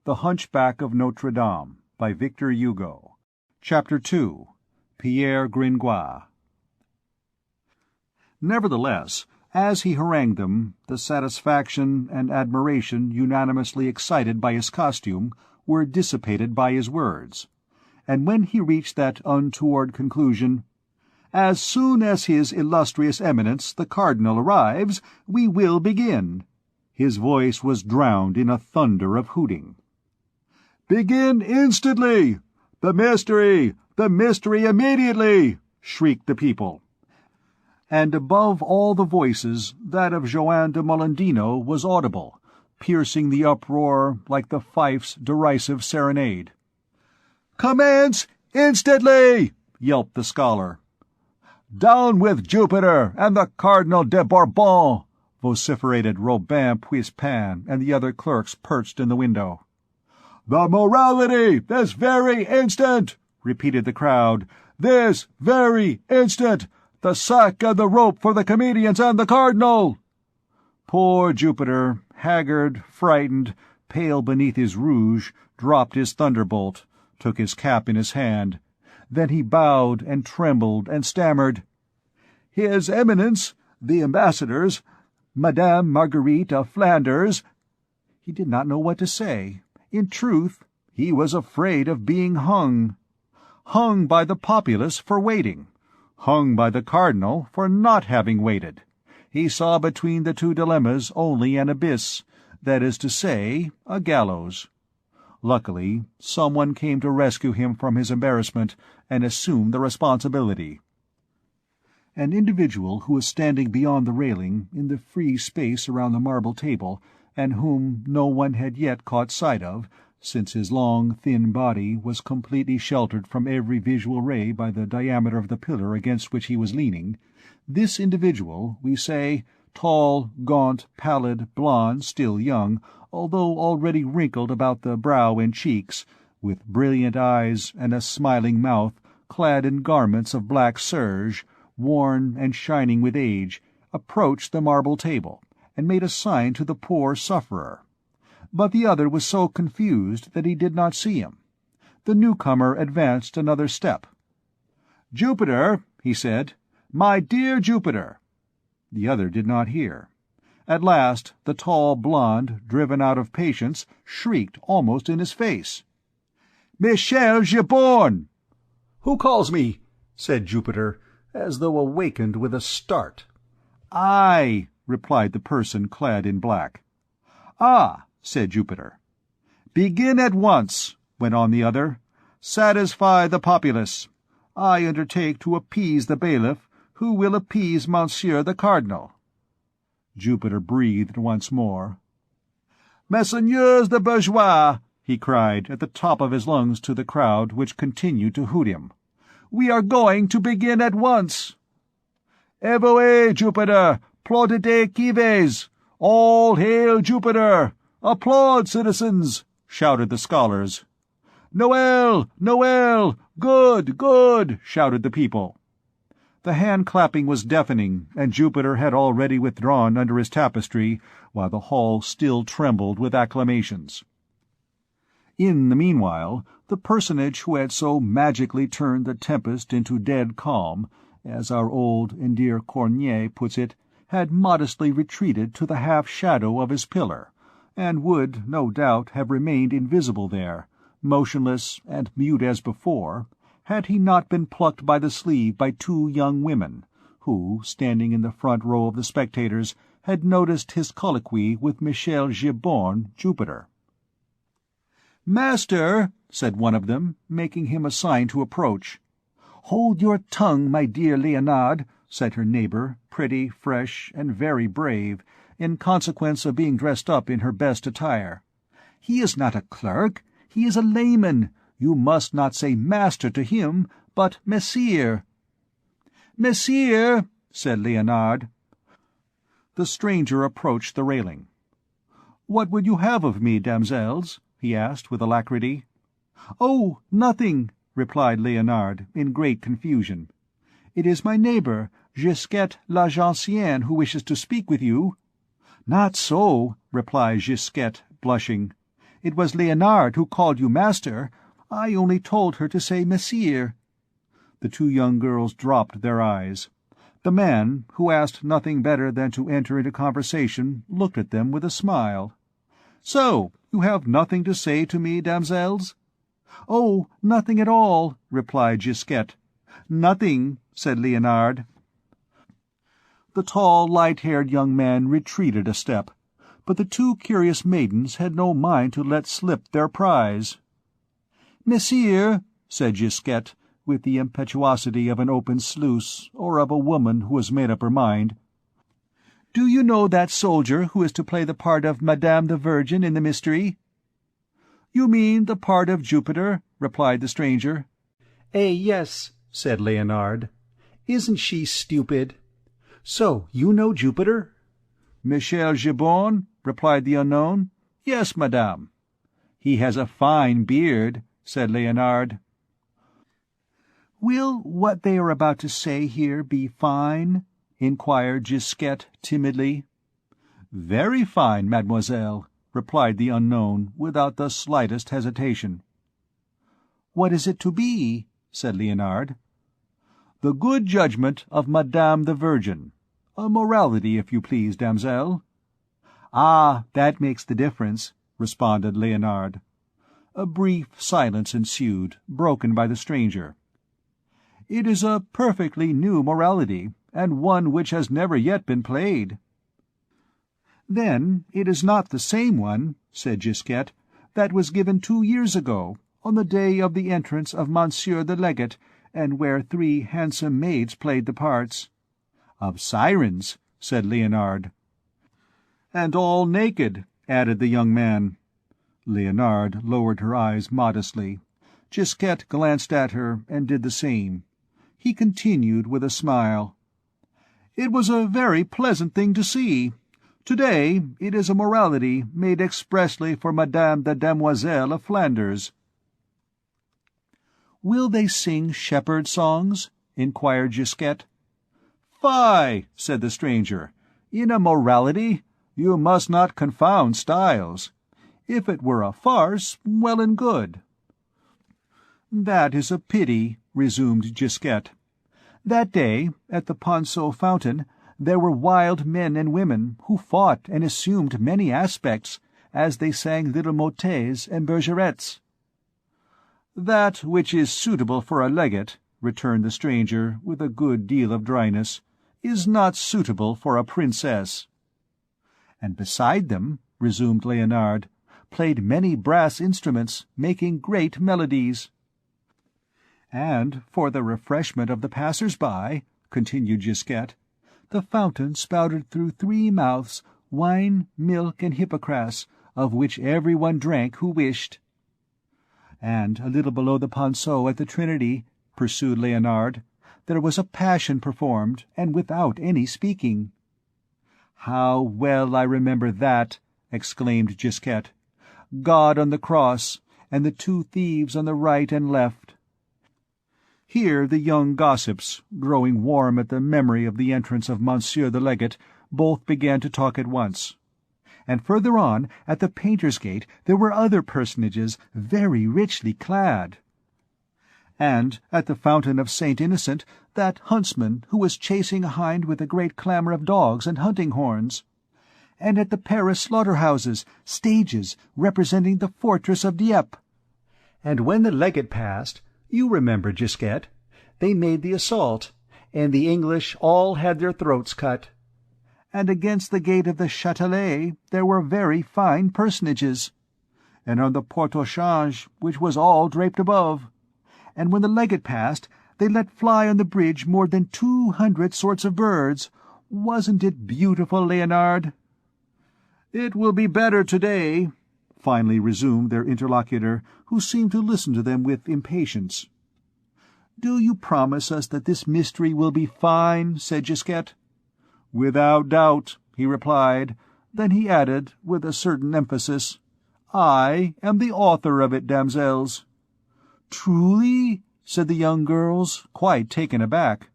The Hunchback of Notre Dame, by Victor Hugo. Chapter 2. Pierre Gringoire. Nevertheless, as he harangued them, the satisfaction and admiration unanimously excited by his costume were dissipated by his words, and when he reached that untoward conclusion, "As soon as his illustrious eminence the cardinal arrives, we will begin," his voice was drowned in a thunder of hooting. "Begin instantly! The mystery immediately!" shrieked the people. And above all the voices, that of Joan de Molendino was audible, piercing the uproar like the fife's derisive serenade. "Commence instantly!" yelped the scholar. "Down with Jupiter and the Cardinal de Bourbon!" vociferated Robin Puispin and the other clerks perched in the window. "The morality, this very instant!" repeated the crowd. "This very instant! The sack and the rope for the comedians and the cardinal!" Poor Jupiter, haggard, frightened, pale beneath his rouge, dropped his thunderbolt, took his cap in his hand. Then he bowed and trembled and stammered, "His Eminence, the ambassadors, Madame Marguerite of Flanders—" He did not know what to say. In truth, he was afraid of being hung. Hung by the populace for waiting. Hung by the cardinal for not having waited. He saw between the two dilemmas only an abyss, that is to say, a gallows. Luckily, someone came to rescue him from his embarrassment and assume the responsibility. An individual who was standing beyond the railing, in the free space around the marble table, and whom no one had yet caught sight of, since his long, thin body was completely sheltered from every visual ray by the diameter of the pillar against which he was leaning, this individual, we say, tall, gaunt, pallid, blond, still young, although already wrinkled about the brow and cheeks, with brilliant eyes and a smiling mouth, clad in garments of black serge, worn and shining with age, approached the marble table, and made a sign to the poor sufferer. But the other was so confused that he did not see him. The newcomer advanced another step. "Jupiter," he said, "my dear Jupiter." The other did not hear. At last the tall blonde, driven out of patience, shrieked almost in his face. "Michel Giborne!" "Who calls me?" said Jupiter, as though awakened with a start. "I," replied the person clad in black. "Ah," said Jupiter. "Begin at once," went on the other. "Satisfy the populace. I undertake to appease the bailiff, who will appease Monsieur the Cardinal." Jupiter breathed once more. "Messieurs the bourgeois," he cried at the top of his lungs to the crowd, which continued to hoot him, "we are going to begin at once." "Evoe Jupiter, plaudite cives! All hail Jupiter! Applaud, citizens!" shouted the scholars. "Noel! Noel! Good! Good!" shouted the people. The hand-clapping was deafening, and Jupiter had already withdrawn under his tapestry, while the hall still trembled with acclamations. In the meanwhile, the personage who had so magically turned the tempest into dead calm, as our old and dear Corneille puts it, had modestly retreated to the half-shadow of his pillar, and would, no doubt, have remained invisible there, motionless and mute as before, had he not been plucked by the sleeve by two young women, who, standing in the front row of the spectators, had noticed his colloquy with Michel Giborne, Jupiter. "Master," said one of them, making him a sign to approach. "Hold your tongue, my dear Leonard," said her neighbour, pretty, fresh, and very brave, in consequence of being dressed up in her best attire. "He is not a clerk, he is a layman. You must not say master to him, but messire." "Messire," said Leonard. The stranger approached the railing. "What would you have of me, damsels?" he asked with alacrity. "Oh, nothing," replied Leonard, in great confusion. "It is my neighbour, Gisquette la Gentienne, who wishes to speak with you." "Not so," replied Gisquette, blushing. It was Leonard who called you master. I only told her to say Messire." The two young girls dropped their eyes. The man, who asked nothing better than to enter into conversation, looked at them with a smile. "So, you have nothing to say to me, damsels?" "Oh, nothing at all," replied Gisquette. "Nothing," said Leonard. The tall, light-haired young man retreated a step, but the two curious maidens had no mind to let slip their prize. "Messire," said Gisquette, with the impetuosity of an open sluice, or of a woman who has made up her mind, "do you know that soldier who is to play the part of Madame the Virgin in the mystery?" "You mean the part of Jupiter?" replied the stranger. "Yes," said Leonard. "Isn't she stupid? So, you know Jupiter?" "Michel Gibbon," replied the unknown. "Yes, madame." "He has a fine beard," said Leonard. "Will what they are about to say here be fine?" inquired Gisquette timidly. "Very fine, mademoiselle," replied the unknown, without the slightest hesitation. "What is it to be?" said Leonard. "The good judgment of Madame the Virgin. A morality, if you please, damselle." "Ah, that makes the difference," responded Leonard. A brief silence ensued, broken by the stranger. "It is a perfectly new morality, and one which has never yet been played." "Then it is not the same one," said Gisquette, "that was given 2 years ago, on the day of the entrance of Monsieur the Legate, and where 3 handsome maids played the parts." "Of sirens," said Leonard. "And all naked," added the young man. Leonard lowered her eyes modestly. Gisquette glanced at her and did the same. He continued with a smile. "It was a very pleasant thing to see. Today it is a morality made expressly for Madame the Demoiselle of Flanders." "Will they sing shepherd songs?" inquired Gisquette. "Fie!" said the stranger. "In a morality you must not confound styles. If it were a farce, well and good." "That is a pity," resumed Gisquette. "That day, at the Ponceau fountain, there were wild men and women who fought and assumed many aspects, as they sang little motets and bergerettes." "That which is suitable for a legate," returned the stranger, with a good deal of dryness, "is not suitable for a princess." "And beside them," resumed Leonard, "played many brass instruments, making great melodies." "And for the refreshment of the passers-by," continued Gisquette, "the fountain spouted through 3 mouths wine, milk, and hippocras, of which every one drank who wished." "And a little below the Ponceau at the Trinity," pursued Leonard, "there was a passion performed, and without any speaking." "How well I remember that!" exclaimed Gisquette. "God on the cross, and the 2 thieves on the right and left." Here the young gossips, growing warm at the memory of the entrance of Monsieur the Legate, both began to talk at once. And further on, at the Painter's Gate, there were other personages very richly clad. And at the fountain of St. Innocent, that huntsman who was chasing a hind with a great clamour of dogs and hunting horns. And at the Paris slaughter-houses, stages representing the fortress of Dieppe. And when the legate passed, you remember, Gisquette, they made the assault, and the English all had their throats cut. And against the gate of the Châtelet there were very fine personages, and on the Porte au Change, which was all draped above. And when the legate passed, they let fly on the bridge more than 200 sorts of birds. Wasn't it beautiful, Leonard?" "It will be better today," finally resumed their interlocutor, who seemed to listen to them with impatience. "Do you promise us that this mystery will be fine?" said Gisquette. "Without doubt," he replied. Then he added, with a certain emphasis, "I am the author of it, damsels." "Truly?" said the young girls, quite taken aback.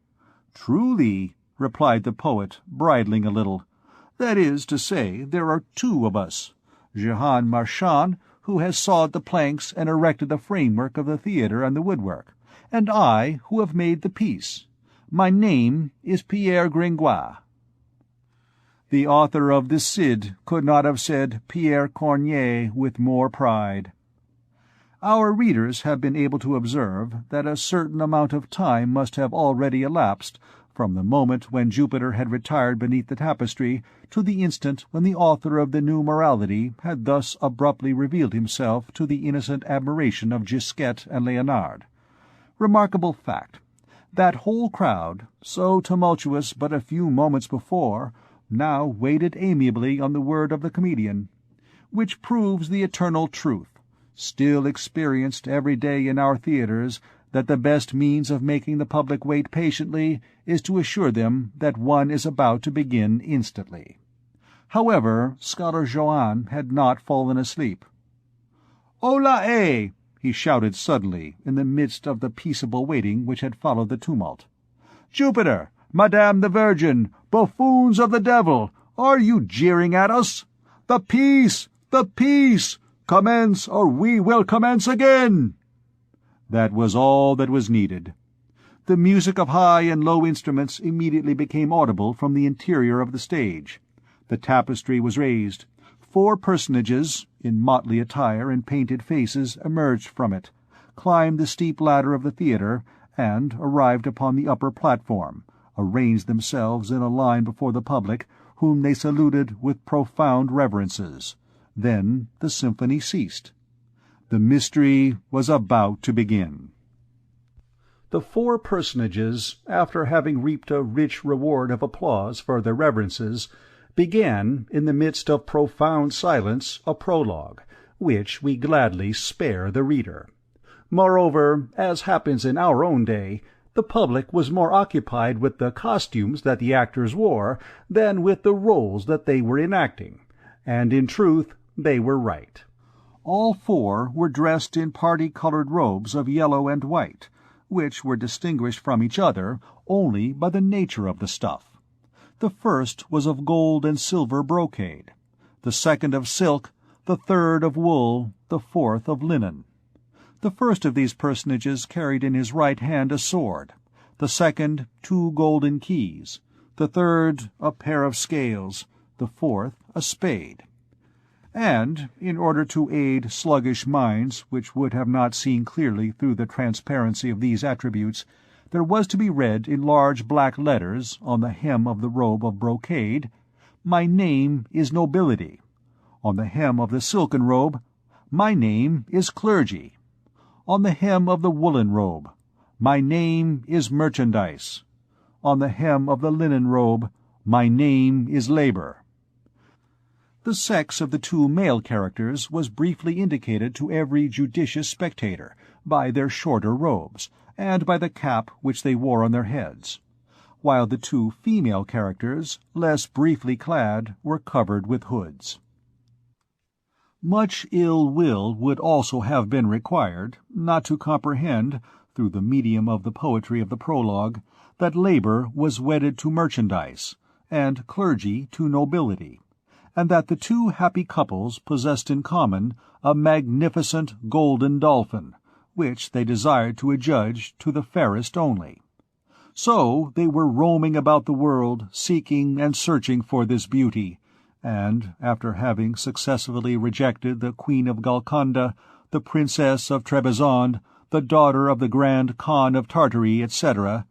"Truly," replied the poet, bridling a little. "That is to say, there are 2 of us. Jehan Marchand, who has sawed the planks and erected the framework of the theatre and the woodwork, and I, who have made the piece. My name is Pierre Gringoire." The author of the Cid could not have said Pierre Corneille with more pride. Our readers have been able to observe that a certain amount of time must have already elapsed from the moment when Jupiter had retired beneath the tapestry to the instant when the author of the New Morality had thus abruptly revealed himself to the innocent admiration of Gisquette and Leonard. Remarkable fact: that whole crowd, so tumultuous but a few moments before, now waited amiably on the word of the comedian, which proves the eternal truth, still experienced every day in our theatres, that the best means of making the public wait patiently is to assure them that one is about to begin instantly. However, Scholar Joanne had not fallen asleep. "Hola, eh!" he shouted suddenly, in the midst of the peaceable waiting which had followed the tumult. "Jupiter! Madame the Virgin! Buffoons of the devil! Are you jeering at us? The peace! The peace! Commence, or we will commence again!" That was all that was needed. The music of high and low instruments immediately became audible from the interior of the stage. The tapestry was raised. 4 personages, in motley attire and painted faces, emerged from it, climbed the steep ladder of the theatre, and arrived upon the upper platform, arranged themselves in a line before the public, whom they saluted with profound reverences. Then the symphony ceased. The mystery was about to begin. The 4 personages, after having reaped a rich reward of applause for their reverences, began, in the midst of profound silence, a prologue, which we gladly spare the reader. Moreover, as happens in our own day, the public was more occupied with the costumes that the actors wore than with the roles that they were enacting, and in truth they were right. All 4 were dressed in party-colored robes of yellow and white, which were distinguished from each other only by the nature of the stuff. The first was of gold and silver brocade, the second of silk, the third of wool, the fourth of linen. The first of these personages carried in his right hand a sword, the second 2 golden keys, the third a pair of scales, the fourth a spade. And, in order to aid sluggish minds which would have not seen clearly through the transparency of these attributes, there was to be read in large black letters on the hem of the robe of brocade, "My name is Nobility." On the hem of the silken robe, "My name is Clergy." On the hem of the woolen robe, "My name is Merchandise." On the hem of the linen robe, "My name is Labor." The sex of the 2 male characters was briefly indicated to every judicious spectator by their shorter robes, and by the cap which they wore on their heads, while the 2 female characters, less briefly clad, were covered with hoods. Much ill will would also have been required, not to comprehend, through the medium of the poetry of the prologue, that labor was wedded to merchandise, and clergy to nobility, and that the 2 happy couples possessed in common a magnificent golden dolphin, which they desired to adjudge to the fairest only. So they were roaming about the world, seeking and searching for this beauty, and, after having successively rejected the Queen of Golconda, the Princess of Trebizond, the daughter of the Grand Khan of Tartary, etc.,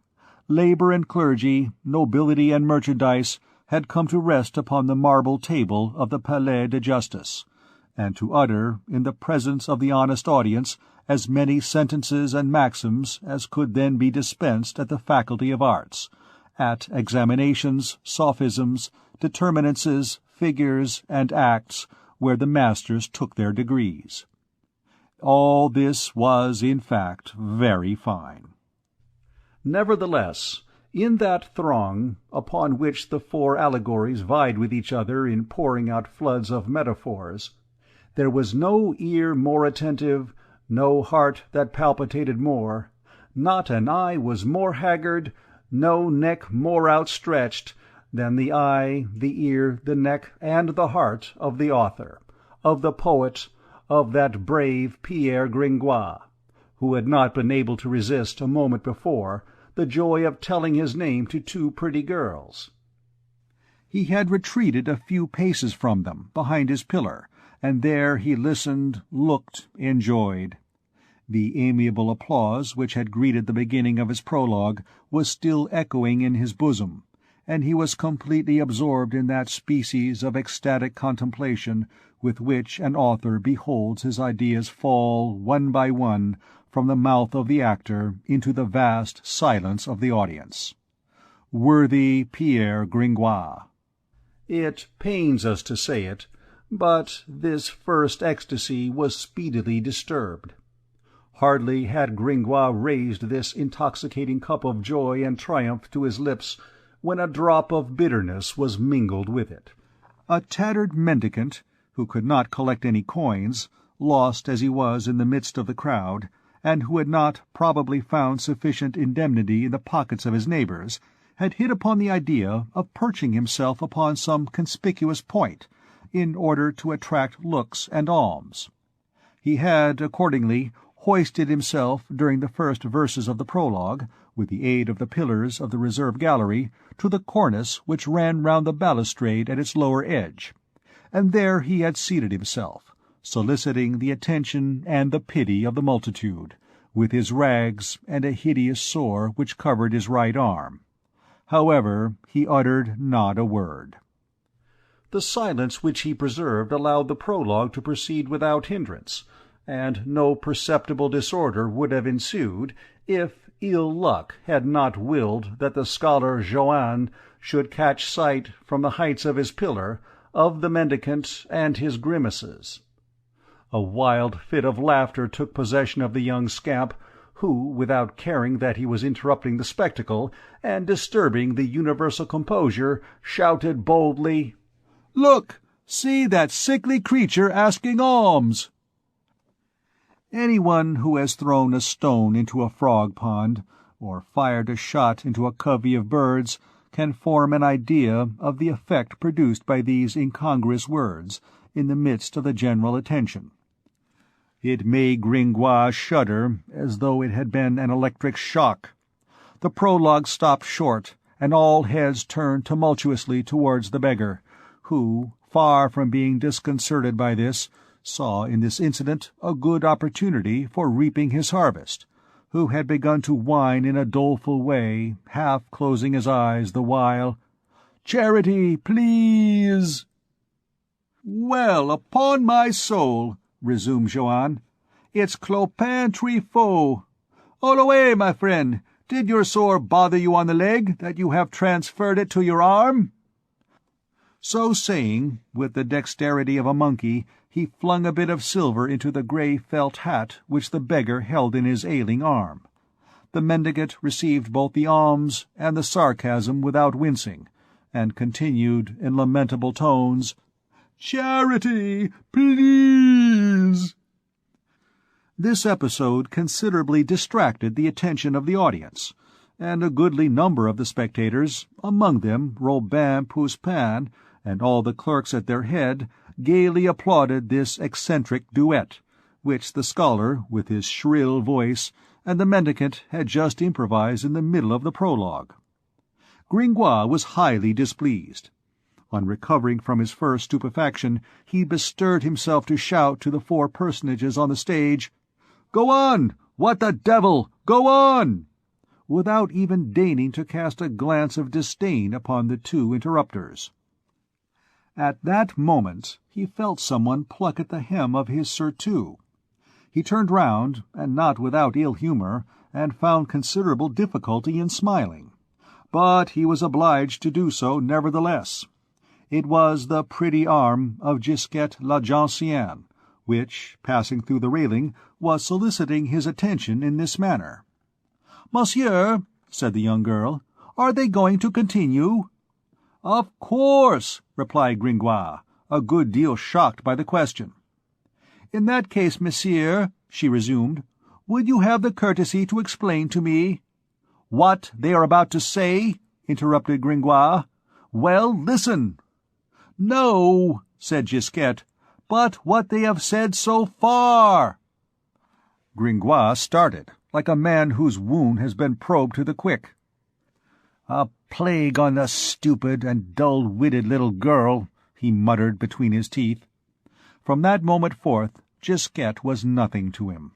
labor and clergy, nobility and merchandise had come to rest upon the marble table of the Palais de Justice, and to utter, in the presence of the honest audience, as many sentences and maxims as could then be dispensed at the Faculty of Arts, at examinations, sophisms, determinances, figures, and acts, where the masters took their degrees. All this was, in fact, very fine. Nevertheless, in that throng, upon which the 4 allegories vied with each other in pouring out floods of metaphors, there was no ear more attentive, no heart that palpitated more, not an eye was more haggard, no neck more outstretched, than the eye, the ear, the neck, and the heart of the author, of the poet, of that brave Pierre Gringoire, who had not been able to resist a moment before the joy of telling his name to two pretty girls. He had retreated a few paces from them, behind his pillar, and there he listened, looked, enjoyed. The amiable applause which had greeted the beginning of his prologue was still echoing in his bosom, and he was completely absorbed in that species of ecstatic contemplation with which an author beholds his ideas fall, one by one, from the mouth of the actor into the vast silence of the audience. Worthy Pierre Gringoire. It pains us to say it, but this first ecstasy was speedily disturbed. Hardly had Gringoire raised this intoxicating cup of joy and triumph to his lips when a drop of bitterness was mingled with it. A tattered mendicant, who could not collect any coins, lost as he was in the midst of the crowd, and who had not probably found sufficient indemnity in the pockets of his neighbors, had hit upon the idea of perching himself upon some conspicuous point, in order to attract looks and alms. He had, accordingly, hoisted himself during the first verses of the prologue, with the aid of the pillars of the reserve gallery, to the cornice which ran round the balustrade at its lower edge, and there he had seated himself, soliciting the attention and the pity of the multitude, with his rags and a hideous sore which covered his right arm. However, he uttered not a word. The silence which he preserved allowed the prologue to proceed without hindrance, and no perceptible disorder would have ensued if ill luck had not willed that the scholar Joanne should catch sight, from the heights of his pillar, of the mendicant and his grimaces. A wild fit of laughter took possession of the young scamp, who, without caring that he was interrupting the spectacle and disturbing the universal composure, shouted boldly, "Look! See that sickly creature asking alms!" Anyone who has thrown a stone into a frog-pond, or fired a shot into a covey of birds, can form an idea of the effect produced by these incongruous words in the midst of the general attention. It made Gringoire shudder as though it had been an electric shock. The prologue stopped short, and all heads turned tumultuously towards the beggar, who, far from being disconcerted by this, saw in this incident a good opportunity for reaping his harvest, who had begun to whine in a doleful way, half closing his eyes the while. "Charity, please!" "Well, upon my soul," resumed Joanne, "it's Clopin Trifot. All away, my friend. Did your sore bother you on the leg, that you have transferred it to your arm?" So saying, with the dexterity of a monkey, he flung a bit of silver into the grey felt hat which the beggar held in his ailing arm. The mendicant received both the alms and the sarcasm without wincing, and continued in lamentable tones, "Charity, please!" This episode considerably distracted the attention of the audience, and a goodly number of the spectators, among them Robin Poussin, and all the clerks at their head, gaily applauded this eccentric duet, which the scholar, with his shrill voice, and the mendicant had just improvised in the middle of the prologue. Gringoire was highly displeased. On recovering from his first stupefaction, he bestirred himself to shout to the four personages on the stage, "Go on! What the devil! Go on!" without even deigning to cast a glance of disdain upon the two interrupters. At that moment he felt someone pluck at the hem of his surtout. He turned round, and not without ill-humour, and found considerable difficulty in smiling. But he was obliged to do so nevertheless. It was the pretty arm of Gisquette la Gentienne, which, passing through the railing, was soliciting his attention in this manner. "Monsieur," said the young girl, "are they going to continue?" "Of course," replied Gringoire, a good deal shocked by the question. "In that case, monsieur," she resumed, "would you have the courtesy to explain to me—" "What they are about to say?" interrupted Gringoire. "Well, listen." "No," said Gisquette, "But what they have said so far!" Gringoire started, like a man whose wound has been probed to the quick. "A plague on the stupid and dull-witted little girl," he muttered between his teeth. From that moment forth, Gisquette was nothing to him.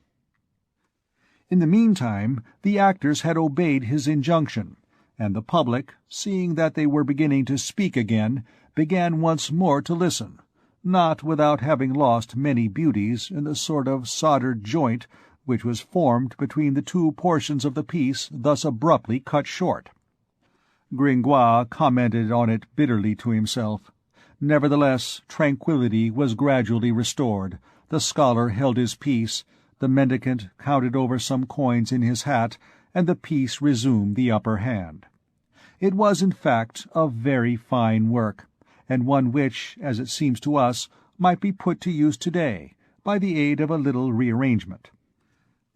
In the meantime, the actors had obeyed his injunction, and the public, seeing that they were beginning to speak again, began once more to listen, not without having lost many beauties in the sort of soldered joint which was formed between the two portions of the piece thus abruptly cut short. Gringoire commented on it bitterly to himself. Nevertheless, tranquillity was gradually restored, the scholar held his peace, the mendicant counted over some coins in his hat, and the piece resumed the upper hand. It was, in fact, a very fine work, and one which, as it seems to us, might be put to use today, by the aid of a little rearrangement.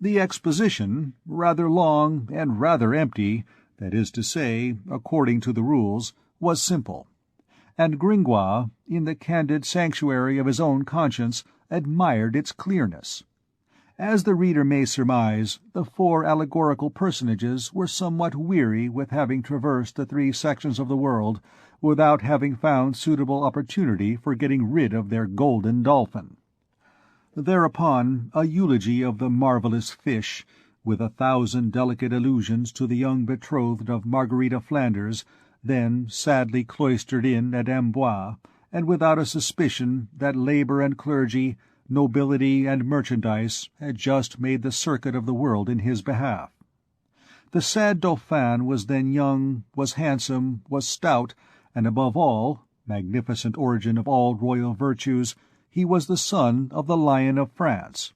The exposition, rather long and rather empty, that is to say, according to the rules, was simple, and Gringoire, in the candid sanctuary of his own conscience, admired its clearness. As the reader may surmise, the four allegorical personages were somewhat weary with having traversed the 3 sections of the world without having found suitable opportunity for getting rid of their golden dolphin. Thereupon a eulogy of the marvellous fish, with 1,000 delicate allusions to the young betrothed of Margarita Flanders, then sadly cloistered in at Amboise, and without a suspicion that labour and clergy, nobility and merchandise had just made the circuit of the world in his behalf. The sad Dauphin was then young, was handsome, was stout, and above all, magnificent origin of all royal virtues, he was the son of the Lion of France.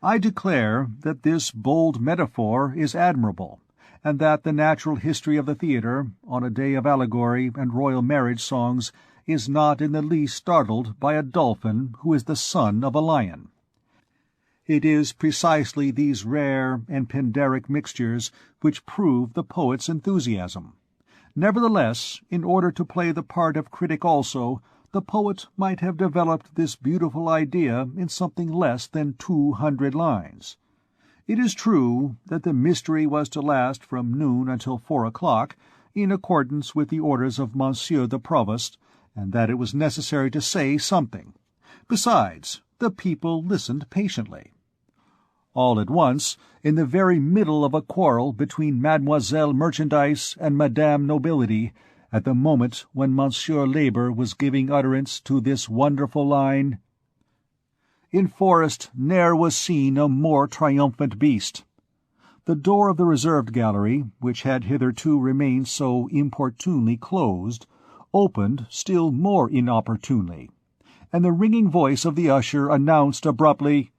I declare that this bold metaphor is admirable, and that the natural history of the theatre, on a day of allegory and royal marriage songs, is not in the least startled by a dolphin who is the son of a lion. It is precisely these rare and Pindaric mixtures which prove the poet's enthusiasm. Nevertheless, in order to play the part of critic also, the poet might have developed this beautiful idea in something less than 200 lines. It is true that the mystery was to last from noon until 4 o'clock, in accordance with the orders of Monsieur the Provost, and that it was necessary to say something. Besides, the people listened patiently. All at once, in the very middle of a quarrel between Mademoiselle Merchandise and Madame Nobility, at the moment when Monsieur Labour was giving utterance to this wonderful line, "In forest ne'er was seen a more triumphant beast," the door of the reserved gallery, which had hitherto remained so importunely closed, opened still more inopportunely, and the ringing voice of the usher announced abruptly,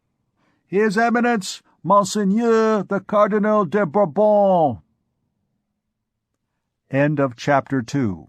"His Eminence, Monseigneur the Cardinal de Bourbon." End of Chapter 2.